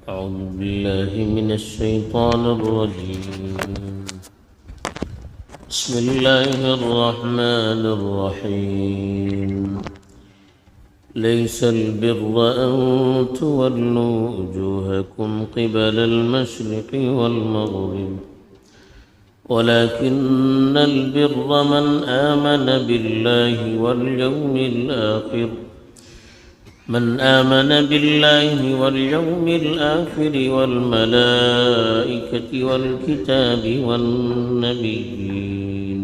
أعوذ بالله من الشيطان الرجيم. بسم الله الرحمن الرحيم. ليس البر أن تولوا وجوهكم قبل المشرق والمغرب ولكن البر من آمن بالله واليوم الآخر والملائكة والكتاب والنبيين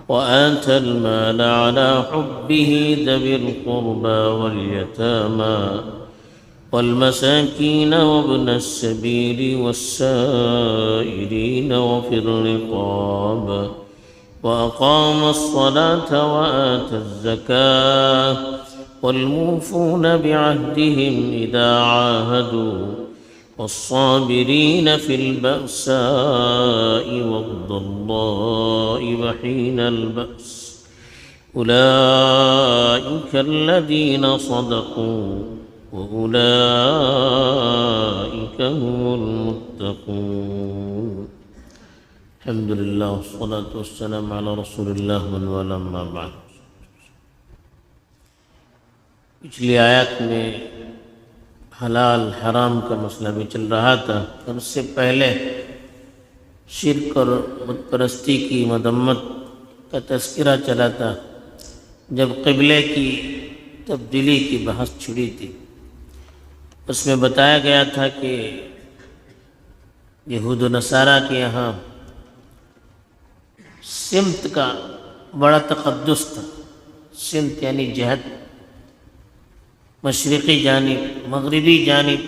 وآتى المال على حبه ذوي القربى واليتامى والمساكين وابن السبيل والسائلين وفي الرقاب وأقام الصلاة وآتى الزكاة والموفون بعهدهم إذا عاهدوا والصابرين في البأساء والضراء وحين البأس أولئك الذين صدقوا وأولئك هم المتقون. الحمد لله والصلاة والسلام على رسول الله من والاه أما بعد. پچھلی آیت میں حلال حرام کا مسئلہ بھی چل رہا تھا اور اس سے پہلے شرک اور بت پرستی کی مذمت کا تذکرہ چلا تھا جب قبلے کی تبدیلی کی بحث چھڑی تھی. اس میں بتایا گیا تھا کہ یہود و نصارہ کے یہاں سمت کا بڑا تقدس تھا. سمت یعنی جہت، مشرقی جانب، مغربی جانب.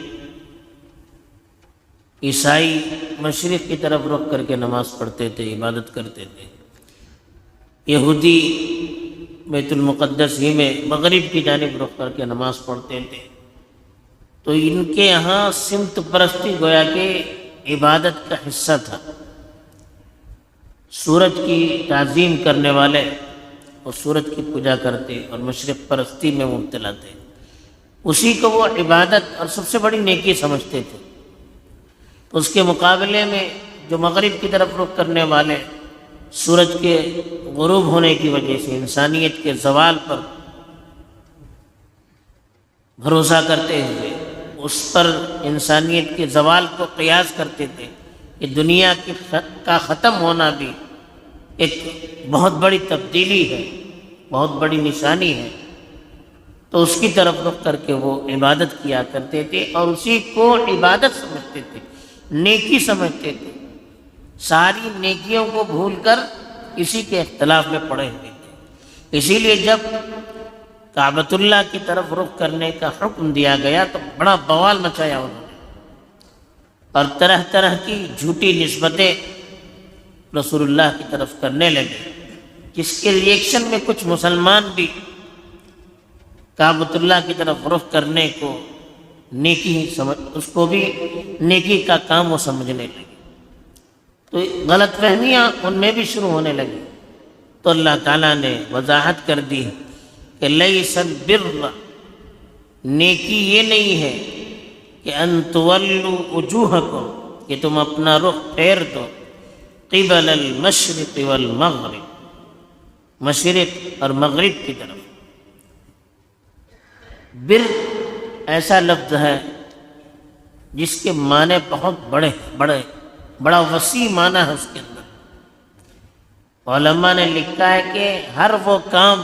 عیسائی مشرق کی طرف رخ کر کے نماز پڑھتے تھے، عبادت کرتے تھے. یہودی بیت المقدس ہی میں مغرب کی جانب رخ کر کے نماز پڑھتے تھے. تو ان کے یہاں سمت پرستی گویا کہ عبادت کا حصہ تھا. سورج کی تعظیم کرنے والے اور سورج کی پوجا کرتے اور مشرق پرستی میں مبتلا تھے. اسی کو وہ عبادت اور سب سے بڑی نیکی سمجھتے تھے. اس کے مقابلے میں جو مغرب کی طرف رخ کرنے والے سورج کے غروب ہونے کی وجہ سے انسانیت کے زوال پر بھروسہ کرتے ہوئے اس پر انسانیت کے زوال کو قیاس کرتے تھے کہ دنیا کا ختم ہونا بھی ایک بہت بڑی تبدیلی ہے، بہت بڑی نشانی ہے. تو اس کی طرف رخ کر کے وہ عبادت کیا کرتے تھے اور اسی کو عبادت سمجھتے تھے، نیکی سمجھتے تھے. ساری نیکیوں کو بھول کر اسی کے اختلاف میں پڑے ہوئے تھے. اسی لیے جب کعبۃ اللہ کی طرف رخ کرنے کا حکم دیا گیا تو بڑا بوال مچایا انہوں نے اور طرح طرح کی جھوٹی نسبتیں رسول اللہ کی طرف کرنے لگے، جس کے ریئیکشن میں کچھ مسلمان بھی کعبۃ اللہ کی طرف رخ کرنے کو نیکی اس کو بھی نیکی کا کام وہ سمجھنے لگے. تو غلط فہمیاں ان میں بھی شروع ہونے لگی. تو اللہ تعالیٰ نے وضاحت کر دی کہ لیس البر، نیکی یہ نہیں ہے کہ ان تولوا وجوہکم، کہ تم اپنا رخ پھیر دو قبل المشرق والمغرب، مشرق اور مغرب کی طرف. بر ایسا لفظ ہے جس کے معنی بہت بڑا وسیع معنی ہے اس کے اندر. علماء نے لکھا ہے کہ ہر وہ کام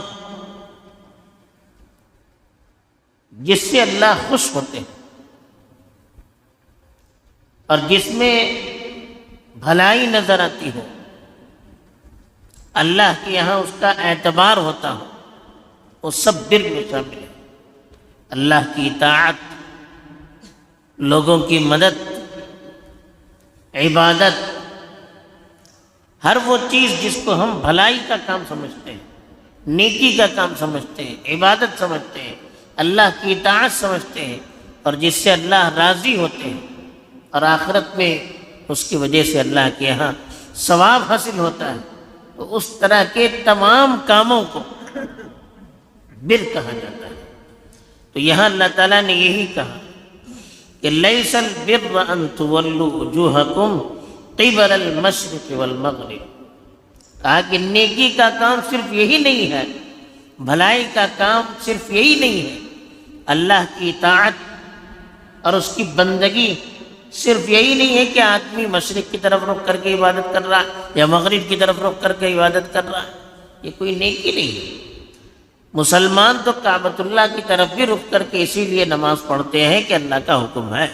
جس سے اللہ خوش ہوتے ہیں اور جس میں بھلائی نظر آتی ہو، اللہ کے یہاں اس کا اعتبار ہوتا ہو، وہ سب بر میں شامل ہے. اللہ کی اطاعت، لوگوں کی مدد، عبادت، ہر وہ چیز جس کو ہم بھلائی کا کام سمجھتے ہیں، نیکی کا کام سمجھتے ہیں، عبادت سمجھتے ہیں، اللہ کی اطاعت سمجھتے ہیں اور جس سے اللہ راضی ہوتے ہیں اور آخرت میں اس کی وجہ سے اللہ کے یہاں ثواب حاصل ہوتا ہے، تو اس طرح کے تمام کاموں کو بر کہا جاتا ہے. تو یہاں اللہ تعالیٰ نے یہی کہا کہ لیس البر ان تولوا وجوہکم قبل المشرق والمغرب، کہا کہ نیکی کا کام صرف یہی نہیں ہے، بھلائی کا کام صرف یہی نہیں ہے، اللہ کی اطاعت اور اس کی بندگی صرف یہی نہیں ہے کہ آدمی مشرق کی طرف رخ کر کے عبادت کر رہا یا مغرب کی طرف رخ کر کے عبادت کر رہا، یہ کوئی نیکی نہیں ہے۔ مسلمان تو کعبۃ اللہ کی طرف بھی رخ کر کے اسی لیے نماز پڑھتے ہیں کہ اللہ کا حکم ہے۔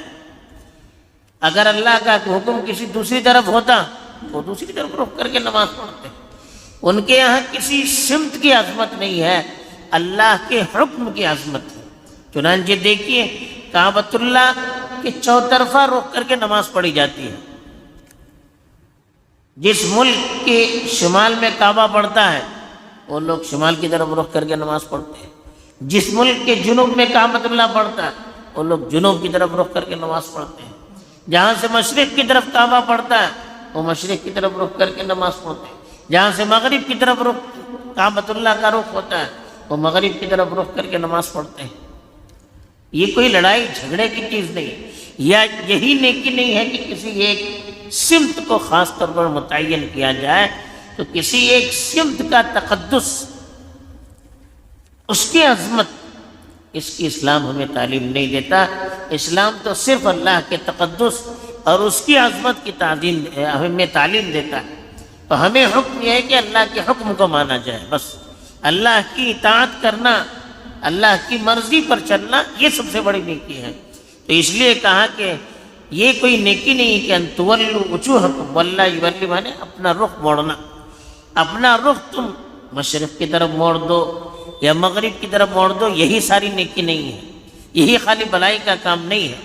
اگر اللہ کا حکم کسی دوسری طرف ہوتا وہ دوسری طرف رخ کر کے نماز پڑھتے۔ ان کے یہاں کسی سمت کی عظمت نہیں ہے، اللہ کے حکم کی عظمت ہے۔ چنانچہ دیکھیے کعبۃ اللہ کے چوطرفہ رخ کر کے نماز پڑھی جاتی ہے۔ جس ملک کے شمال میں کعبہ پڑتا ہے وہ لوگ شمال کی طرف رخ کر کے نماز پڑھتے ہیں، جس ملک کے جنوب میں کعبۃ اللہ پڑتا ہے وہ لوگ جنوب کی طرف رخ کر کے نماز پڑھتے ہیں، جہاں سے مشرق کی طرف کعبہ پڑتا ہے وہ مشرق کی طرف رخ کر کے نماز پڑھتے ہیں، جہاں سے مغرب کی طرف رخ کعبۃ اللہ کا رخ ہوتا ہے وہ مغرب کی طرف رخ کر کے نماز پڑھتے ہیں۔ یہ کوئی لڑائی جھگڑے کی چیز نہیں، یا یہی نیکی نہیں ہے کہ کسی ایک سمت کو خاص طور پر متعین کیا جائے، تو کسی ایک سمت کا تقدس، اس کی عظمت، اس کی اسلام ہمیں تعلیم نہیں دیتا۔ اسلام تو صرف اللہ کے تقدس اور اس کی عظمت کی ہمیں تعلیم دیتا ہے۔ تو ہمیں حکم یہ ہے کہ اللہ کے حکم کو مانا جائے، بس اللہ کی اطاعت کرنا، اللہ کی مرضی پر چلنا، یہ سب سے بڑی نیکی ہے۔ تو اس لیے کہا کہ یہ کوئی نیکی نہیں کہ ان تولوا وجوہکم، واللہ یولی مانے اپنا رخ موڑنا، اپنا رخ تم مشرق کی طرف موڑ دو یا مغرب کی طرف موڑ دو، یہی ساری نیکی نہیں ہے، یہی خالی بھلائی کا کام نہیں ہے،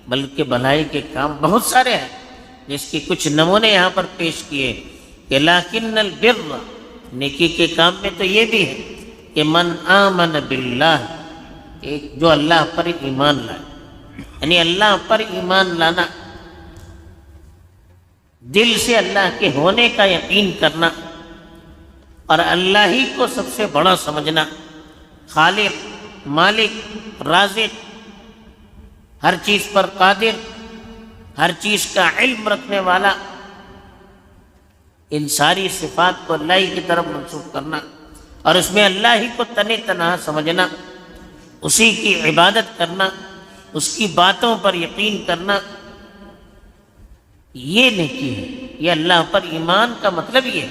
بلکہ بھلائی کے کام بہت سارے ہیں، جس کے کچھ نمونے یہاں پر پیش کیے کہ لیکن البر، نیکی کے کام میں تو یہ بھی ہے کہ من آمن باللہ، جو اللہ پر ایمان لائے، یعنی اللہ پر ایمان لانا، دل سے اللہ کے ہونے کا یقین کرنا اور اللہ ہی کو سب سے بڑا سمجھنا، خالق، مالک، رازق، ہر چیز پر قادر، ہر چیز کا علم رکھنے والا، ان ساری صفات کو اللہ ہی کی طرف منسوب کرنا اور اس میں اللہ ہی کو تنے تنہا سمجھنا، اسی کی عبادت کرنا، اس کی باتوں پر یقین کرنا، یہ نیکی ہے۔ یہ اللہ پر ایمان کا مطلب یہ ہے۔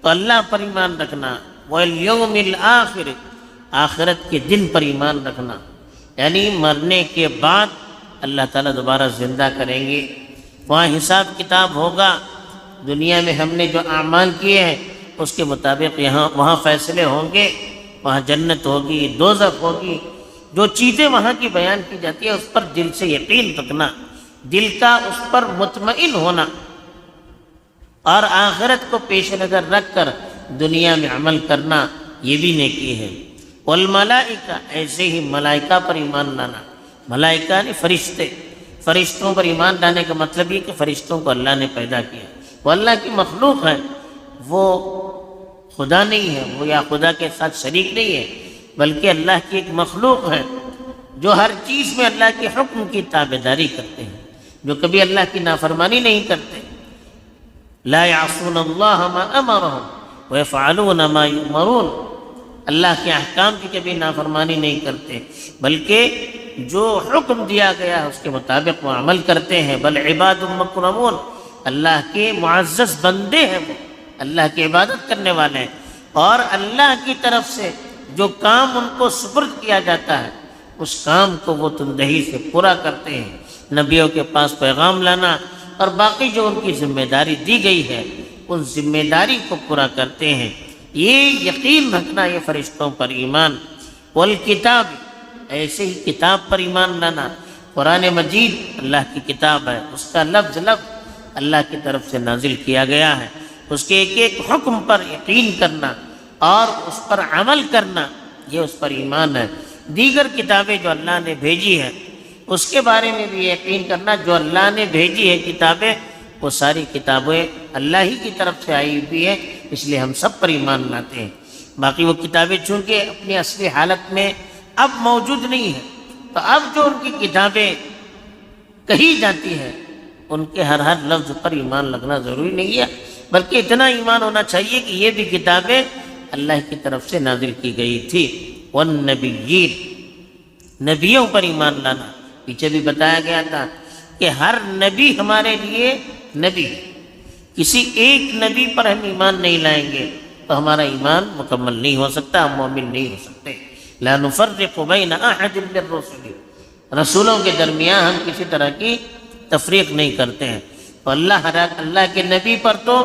تو اللہ پر ایمان رکھنا، والیوم الآخر، آخرت کے دن پر ایمان رکھنا، یعنی مرنے کے بعد اللہ تعالیٰ دوبارہ زندہ کریں گے، وہاں حساب کتاب ہوگا، دنیا میں ہم نے جو اعمال کیے ہیں اس کے مطابق وہاں فیصلے ہوں گے، وہاں جنت ہوگی، دوزخ ہوگی، جو چیزیں وہاں کی بیان کی جاتی ہیں اس پر دل سے یقین رکھنا، دل کا اس پر مطمئن ہونا، اور آخرت کو پیش نظر رکھ کر دنیا میں عمل کرنا، یہ بھی نیکی ہے۔ والملائکہ، ایسے ہی ملائکہ پر ایمان لانا، ملائکہ نے فرشتے، فرشتوں پر ایمان لانے کا مطلب یہ کہ فرشتوں کو اللہ نے پیدا کیا، وہ اللہ کی مخلوق ہے، وہ خدا نہیں ہے، وہ یا خدا کے ساتھ شریک نہیں ہے، بلکہ اللہ کی ایک مخلوق ہے جو ہر چیز میں اللہ کے حکم کی تابعداری کرتے ہیں، جو کبھی اللہ کی نافرمانی نہیں کرتے۔ لا یعصون اللہ ما امرہم ویفعلون ما یؤمرون، اللہ کے احکام کی کبھی نافرمانی نہیں کرتے، بلکہ جو حکم دیا گیا اس کے مطابق وہ عمل کرتے ہیں۔ بل عباد مکرمون، اللہ کے معزز بندے ہیں، وہ اللہ کی عبادت کرنے والے ہیں، اور اللہ کی طرف سے جو کام ان کو سپرد کیا جاتا ہے اس کام کو وہ تندہی سے پورا کرتے ہیں، نبیوں کے پاس پیغام لانا اور باقی جو ان کی ذمہ داری دی گئی ہے اس ذمہ داری کو پورا کرتے ہیں۔ یہ یقین رکھنا، یہ فرشتوں پر ایمان۔ والکتاب، ایسے ہی کتاب پر ایمان لانا، قرآن مجید اللہ کی کتاب ہے، اس کا لفظ لفظ اللہ کی طرف سے نازل کیا گیا ہے، اس کے ایک ایک حکم پر یقین کرنا اور اس پر عمل کرنا، یہ اس پر ایمان ہے۔ دیگر کتابیں جو اللہ نے بھیجی ہیں اس کے بارے میں بھی یقین کرنا، جو اللہ نے بھیجی ہے کتابیں وہ ساری کتابیں اللہ ہی کی طرف سے آئی ہوئی ہے، اس لیے ہم سب پر ایمان لاتے ہیں۔ باقی وہ کتابیں چونکہ اپنی اصلی حالت میں اب موجود نہیں ہیں، تو اب جو ان کی کتابیں کہی جاتی ہے ان کے ہر لفظ پر ایمان لگنا ضروری نہیں ہے، بلکہ اتنا ایمان ہونا چاہیے کہ یہ بھی کتابیں اللہ کی طرف سے نازل کی گئی تھی۔ والنبیین، نبیوں پر ایمان لانا، پیچھے بھی بتایا گیا تھا کہ ہر نبی ہمارے لیے نبی ہے، کسی ایک نبی پر ہم ایمان نہیں لائیں گے تو ہمارا ایمان مکمل نہیں ہو سکتا، ہم مومن نہیں ہو سکتے۔ لا نفرق بین احد من الرسل، رسولوں کے درمیان ہم کسی طرح کی تفریق نہیں کرتے ہیں۔ تو اللہ کے نبی پر تو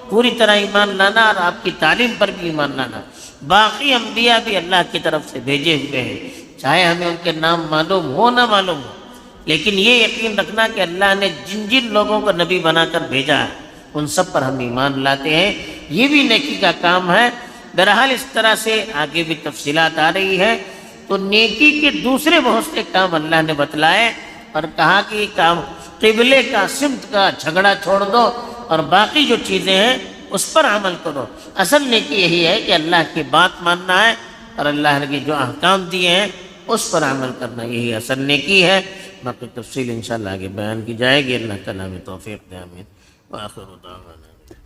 پوری طرح ایمان لانا اور آپ کی تعلیم پر بھی ایمان لانا۔ باقی انبیاء بھی اللہ کی طرف سے بھیجے ہوئے ہیں، چاہے ہمیں ان کے نام معلوم ہو نہ معلوم ہو، لیکن یہ یقین رکھنا کہ اللہ نے جن جن لوگوں کو نبی بنا کر بھیجا ہے ان سب پر ہم ایمان لاتے ہیں، یہ بھی نیکی کا کام ہے۔ بہرحال اس طرح سے آگے بھی تفصیلات آ رہی ہے۔ تو نیکی کے دوسرے بہت سے کام اللہ نے بتلائے اور کہا کہ یہ کام قبلے کا، سمت کا جھگڑا چھوڑ دو اور باقی جو چیزیں ہیں اس پر عمل کرو۔ اصل نیکی یہی ہے کہ اللہ کی بات ماننا ہے اور اللہ نے جو احکام دیے ہیں اس پر عمل کرنا، یہی اصل نیکی ہے۔ باقی تفصیل انشاءاللہ آگے بیان کی جائے گی۔ اللہ تعالیٰ ہمیں توفیق دے، آمین۔ وآخر دعوانا